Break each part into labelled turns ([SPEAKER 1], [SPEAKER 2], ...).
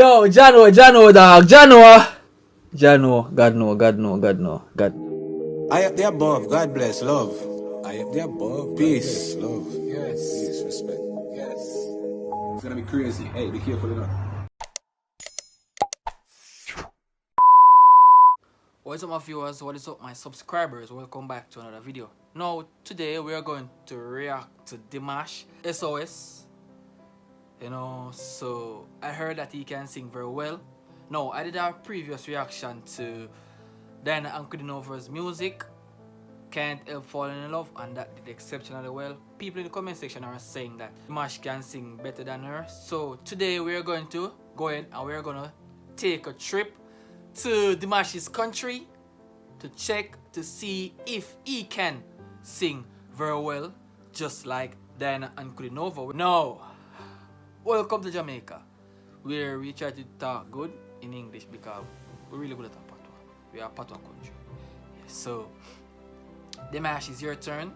[SPEAKER 1] Yo, Jano, dog, Jano. Jano, God no, God no, God no, God.
[SPEAKER 2] I up the above, God bless, love. I up the above, peace, love. Yes. Peace, respect. Yes. It's gonna be crazy. Hey, be careful enough.
[SPEAKER 1] What is up my viewers, what is up my subscribers, welcome back to another video. Now, today we are going to react to Dimash, S.O.S. You know, so I heard that he can sing very well. No, I did a previous reaction to Diana and Kudaibergen's music, Can't Help Falling in Love, and that did exceptionally well. People in the comment section are saying that Dimash can sing better than her. So today we are going to go in and we are going to take a trip to Dimash's country to check to see if he can sing very well, just like Diana and Kudaibergen. Now, welcome to Jamaica, where we try to talk good in English because we're really good at our patois. We are a patois country. Yeah, so, Dimash, it's your turn.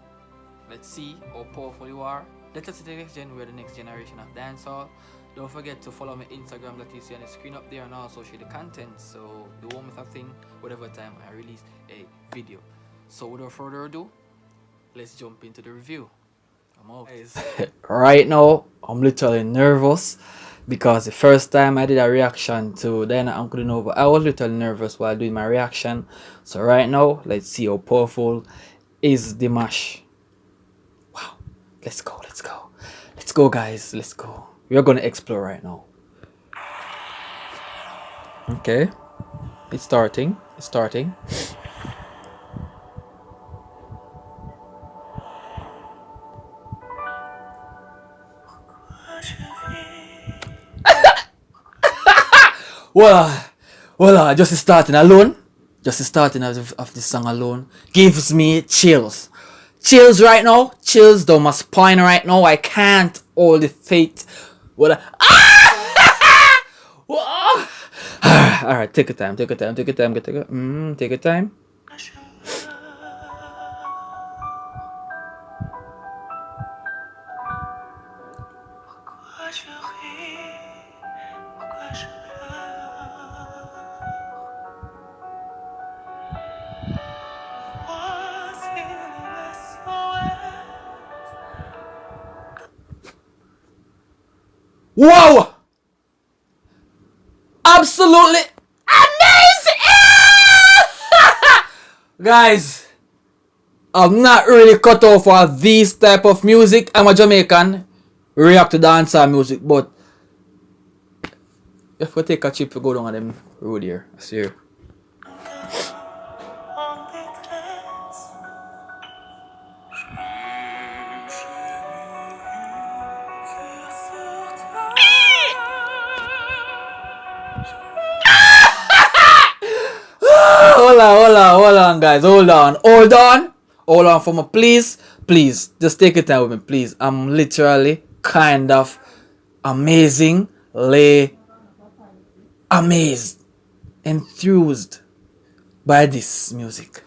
[SPEAKER 1] Let's see how powerful you are. Let us see the next gen. We're the next generation of dancehall. Don't forget to follow my Instagram that you see on the screen up there, and also share the content so you won't miss a thing whatever time I release a video. So without further ado, let's jump into the review. I'm out. Right now, I'm literally nervous because the first time I did a reaction to Diana and Kudaibergen, I was literally nervous while doing my reaction. So right now, let's see how powerful is Dimash. Wow, let's go, let's go. Let's go, guys, let's go. We're gonna explore right now. Okay, it's starting, it's starting. Well, just starting alone, just starting of this song alone gives me chills. Chills right now, chills down my spine right now. I can't hold the fate. Well, whoa. Alright, take your time, take your time, take your time, take your time. Whoa! Absolutely amazing! Guys, I'm not really cut off for this type of music. I'm a Jamaican, react to dancehall music, but if we take a trip to go down on them road here, I see you. Hold on, guys. Hold on for me, please. Please, just take your time with me, please. I'm literally kind of amazingly amazed, enthused by this music.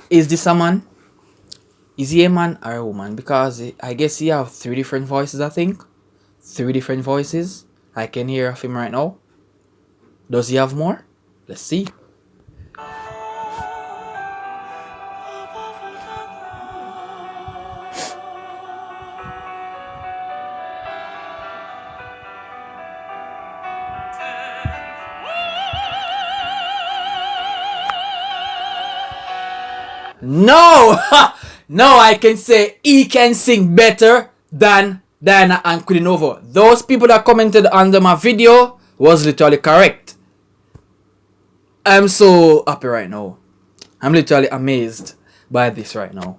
[SPEAKER 1] Is this a man? Is he a man or a woman? Because I guess he have 3 different voices, I think. 3 different voices. I can hear of him right now. Does he have more? Let's see. No! No, I can say he can sing better than Diana and Kudaibergen. Those people that commented under my video was literally correct. I'm so happy right now. I'm literally amazed by this right now.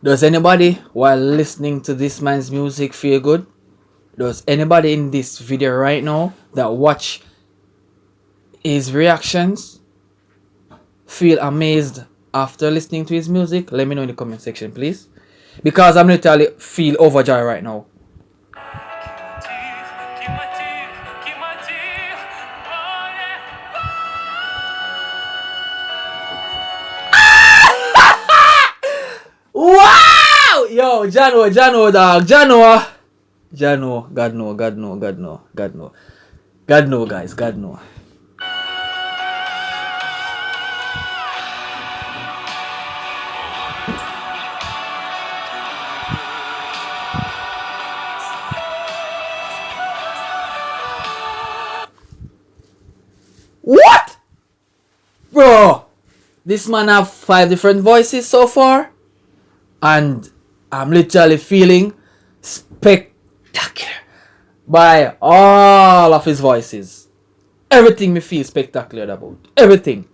[SPEAKER 1] Does anybody while listening to this man's music feel good? Does anybody in this video right now that watch his reactions feel amazed after listening to his music? Let me know in the comment section, please. Because I'm literally feel overjoyed right now. Wow! Yo, Jano, dog. Jano. God no, guys. God no. What? Bro, this man have 5 different voices so far. And I'm literally feeling spectacular by all of his voices. Everything me feel spectacular about. Everything.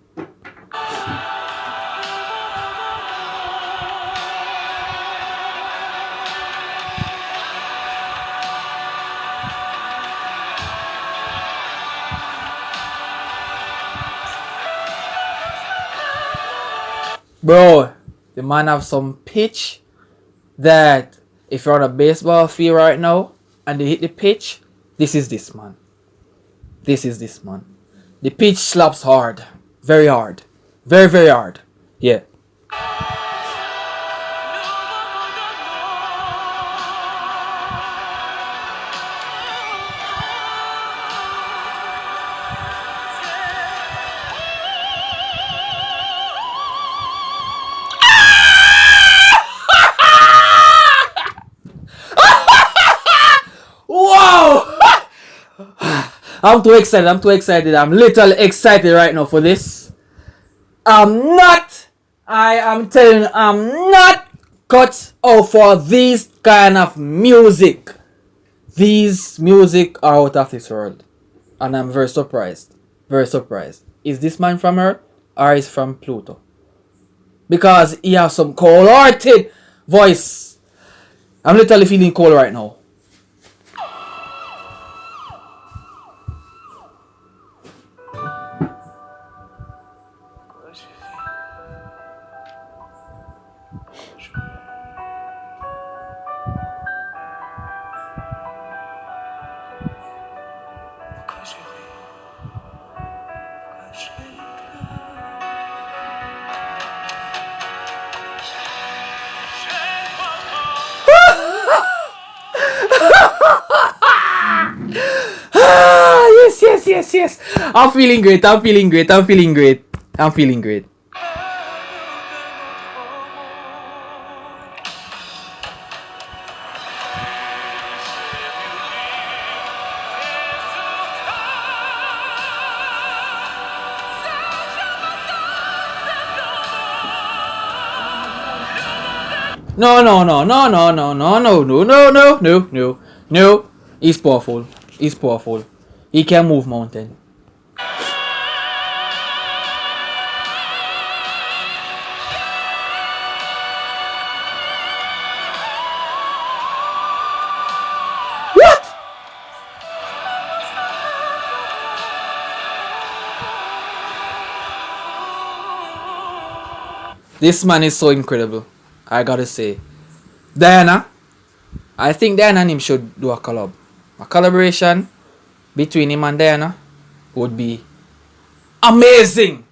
[SPEAKER 1] Bro, the man have some pitch that if you're on a baseball field right now and they hit the pitch, this is this man. The pitch slaps hard. Very hard. Very, very hard. Yeah. Wow! I'm too excited. I'm literally excited right now for this. I am telling you, I'm not cut out for this kind of music. These music are out of this world. And I'm very surprised. Very surprised. Is this man from Earth or is from Pluto? Because he has some cold-hearted voice. I'm literally feeling cold right now. Yes. I'm feeling great. No. He's powerful. He can move mountain. What? This man is so incredible. I gotta say. Diana, I think Diana and him should do a collab. A collaboration between him and Diana would be amazing.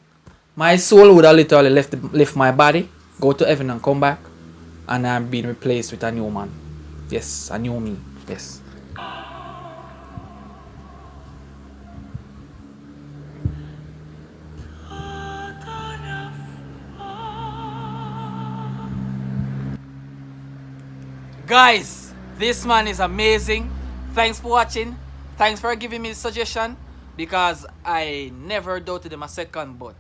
[SPEAKER 1] My soul would have literally left my body, go to heaven and come back, and I'm being replaced with a new man. Yes, a new me. Yes. Guys, this man is amazing. Thanks for watching. Thanks for giving me the suggestion, because I never doubted him a second, but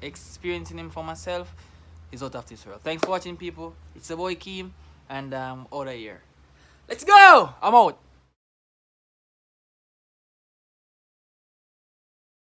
[SPEAKER 1] experiencing him for myself is out of this world. Thanks for watching, people. It's the boy Keem, and I'm out of here. Let's go! I'm out.